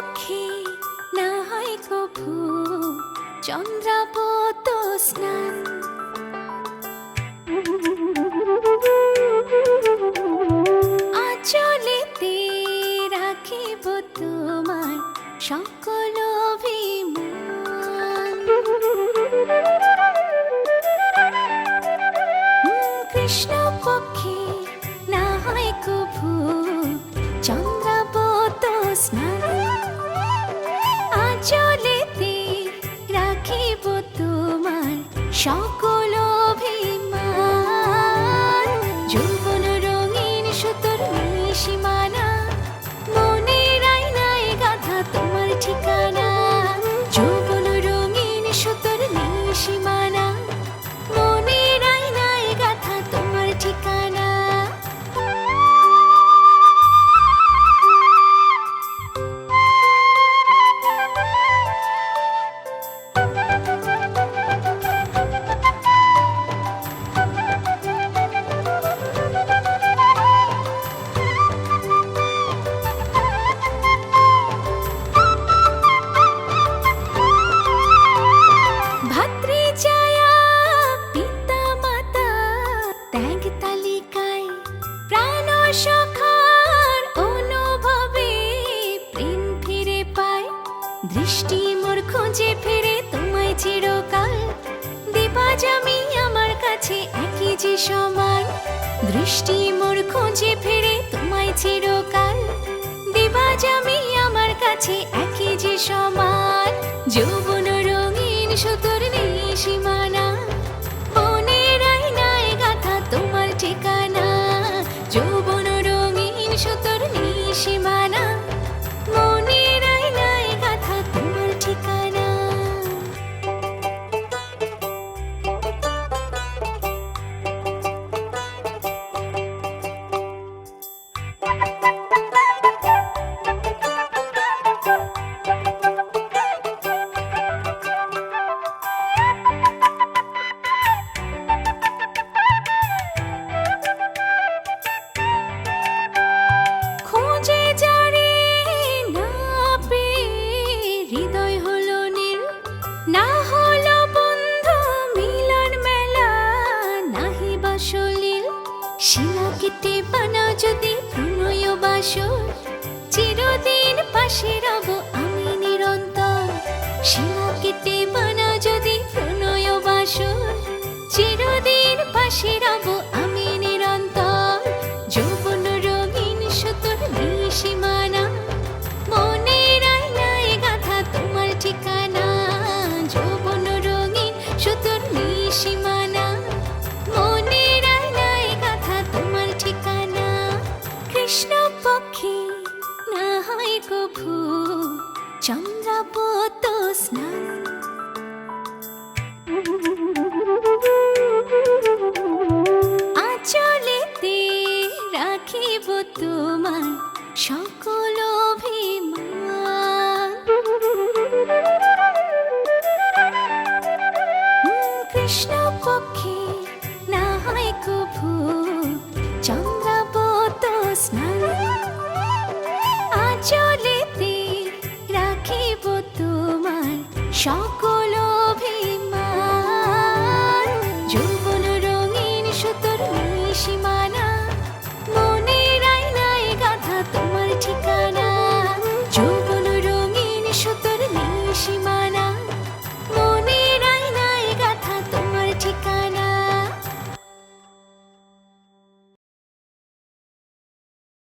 পক্ষে না হয় কভু চন্দ্রাবত স্নান। আঁচলেতে রাখিব তোমার সকল অভিমান। কৃষ্ণ পক্ষে না হয় কভু চন্দ্রাবত স্নান। আঁচলেতে রাখিব তোমার সকল অভিমান। যৌবন রঙিন সুতোর নিশিমানা, মনের আয়নায় গাঁথা তোমার ঠিকানা। যৌবন রঙিন সুতোর নিশিমানা, মনের আয়নায় গাঁথা তোমার ঠিকানা। সখার অনুভবে প্রেম ফিরে পায়, দৃষ্টি মোর খোঁজে ফিরে তোমায় চিরকাল। দিবাজ আমি আমার কাছে একই যে সমান, দৃষ্টি মোর খোঁজে ফিরে তোমায় চিরকাল। দিবাজ আমি আমার কাছে একই যে সমান। যৌবন রঙিন সুতোর নিশিমানা, মনের আয়নায় গাঁথা তোমার ঠিকানা। যৌবন রঙিন সুতোর নিশিমানা, মনের আয়নায় গাঁথা তোমার ঠিকানা। না হলো বন্ধু মিলন মেলা, নাহি বাসলিল শিলা কেটে বানাও যদি প্রণয় বাসর। চিরদিন পাশে রব আমি নিরন্তর, শিলা কেটে বানাও যদি প্রণয় বাসর। চিরদিন পাশে রব আমি নিরন্তর। যৌবন রঙিন সুতোর নিশিমানা, মনের আয়নায় গাঁথা তোমার ঠিকানা। যৌবন রঙিন সুতোর নিশিমানা, মনের আয়নায় গাঁথা তোমার ঠিকানা। কৃষ্ণ পক্ষে না হয় কভু চন্দ্রাবত স্নান। আঁচলেতে রাখিব তোমার সকল অভিমান। কৃষ্ণ পক্ষে